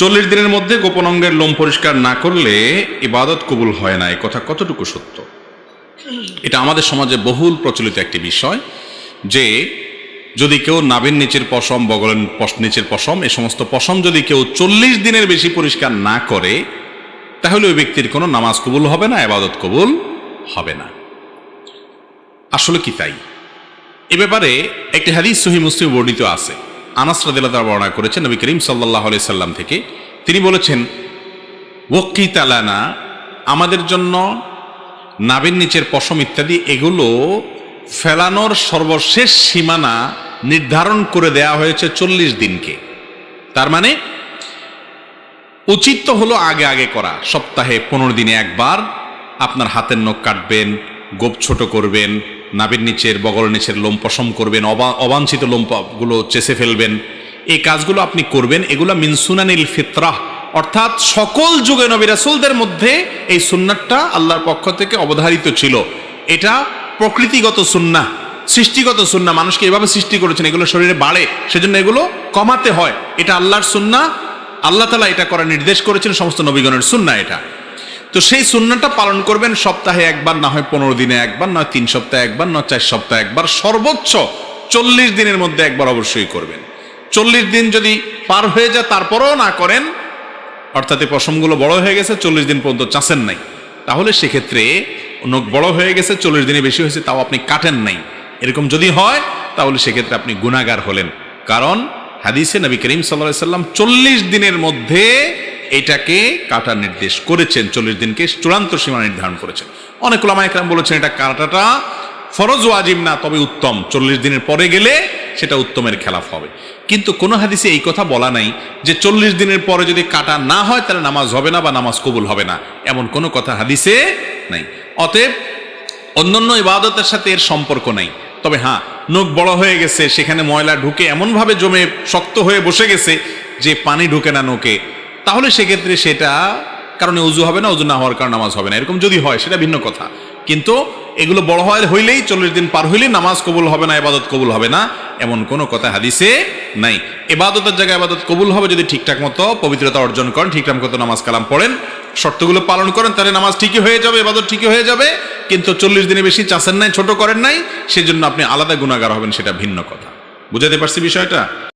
40 দিনের মধ্যে গোপন অঙ্গের লোম পরিষ্কার না করলে ইবাদত কবুল হয় না, এই কথা কতটুকু সত্য? এটা আমাদের সমাজে বহুল প্রচলিত একটি বিষয় যে যদি কেউ নাভির নিচের পশম, বগলের নিচের পশম, এই সমস্ত পশম যদি কেউ 40 দিনের বেশি পরিষ্কার না করে তাহলে ওই ব্যক্তির কোনো নামাজ কবুল হবে না, ইবাদত কবুল হবে না। আসলে কি তাই? এ ব্যাপারে একটি হাদিস সহিহ মুসলিম বর্ণিত আছে। আনাস রাদিয়াল্লাহু তাআলা বর্ণনা করেছেন নবী করিম সাল্লাল্লাহু আলাইহি সাল্লাম থেকে। তিনি বলেছেন, ওয়াক্কিত লানা, আমাদের জন্য নাভির নিচের পশম ইত্যাদি এগুলো ফেলানোর সর্বশেষ সীমানা নির্ধারণ করে দেয়া হয়েছে 40 দিনকে। তার মানে উচিত তো হলো আগে আগে করা, সপ্তাহে 15 দিনে একবার আপনার হাতের নখ কাটবেন, গোপ ছোট করবেন, নাভির নিচের বগলের নিচের লোম পশম করবেন, অবাঞ্ছিত লোমগুলো চেষে ফেলবেন, এই কাজগুলো আপনি করবেন। এগুলো মিন সুনানিল ফিতরাহ, অর্থাৎ সকল যুগে নবী রাসূলদের মধ্যে এই সুন্নাতটা আল্লাহর পক্ষ থেকে অবধারিত ছিল। এটা প্রকৃতিগত সুন্নাহ, সৃষ্টিগত সুন্নাহ। মানুষকে এভাবে সৃষ্টি করেছেন এগুলো শরীরে বাড়ে, সেজন্য এগুলো কমাতে হয়। এটা আল্লাহর সুন্নাহ, আল্লাহ তাআলা এটা করার নির্দেশ করেছেন, সমস্ত নবীগণের সুন্নাহ এটা। তো সেই সুন্নাহটা পালন করবেন সপ্তাহে একবার, না হয় 15 দিনে একবার, নয় 3 সপ্তাহে একবার, নয় 4 সপ্তাহে একবার, সর্বোচ্চ 40 দিনের মধ্যে একবার অবশ্যই করবেন। 40 দিন যদি পার হয়ে যায় তারপরেও না করেন, অর্থাৎ এই পশমগুলো বড় হয়ে গেছে, 40 দিন পর্যন্ত চাষেন নাই, তাহলে সেক্ষেত্রে নখ বড় হয়ে গেছে, 40 দিনে বেশি হয়েছে, তাও আপনি কাটেন নাই, এরকম যদি হয় তাহলে সেক্ষেত্রে আপনি গুনাহগার হলেন। কারণ হাদিসে নবী করিম সাল্লাল্লাহু আলাইহি সাল্লাম 40 দিনের মধ্যে এটাকে কাটার নির্দেশ করেছেন, 40 দিনকে চূড়ান্ত সীমা নির্ধারণ করেছেন। অনেক উলামা ইকরাম বলেছেন এটা কাটাটা ফরজ ওয়াজিব না, তবে উত্তম, 40 দিনের পরে গেলে সেটা উত্তমের খেলাফ হবে। কিন্তু কোন হাদিসে এই কথা বলা নাই যে 40 দিনের পরে যদি কাটা না হয় তাহলে নামাজ হবে না বা নামাজ কবুল হবে না, এমন কোনো কথা হাদিসে নাই। অতএব অন্যান্য ইবাদতের সাথে এর সম্পর্ক নাই। তবে হ্যাঁ, নখ বড় হয়ে গেছে, সেখানে ময়লা ঢুকে এমনভাবে জমে শক্ত হয়ে বসে গেছে যে পানি ঢুকে না নখে, তাহলে সেক্ষেত্রে সেটা কারণে উজু হবে না, উজু না হওয়ার কারণে নামাজ হবে না, এরকম যদি হয় সেটা ভিন্ন কথা। কিন্তু এগুলো বড় হইলেই 40 দিন পার হইলেই নামাজ কবুল হবে না, ইবাদত কবুল হবে না, এমন কোনো কথা হাদিসে নাই। ইবাদতের জায়গায় ইবাদত কবুল হবে যদি ঠিকঠাক মতো পবিত্রতা অর্জন করেন, ঠিকঠাক মতো নামাজ কালাম পড়েন, শর্তগুলো পালন করেন, তাহলে নামাজ ঠিকই হয়ে যাবে, ইবাদত ঠিকই হয়ে যাবে। কিন্তু 40 দিনে বেশি চাষেন নাই, ছোট করেন নাই, সেজন্য আপনি আলাদা গুনাহগার হবেন, সেটা ভিন্ন কথা। বুঝাতে পারছি বিষয়টা?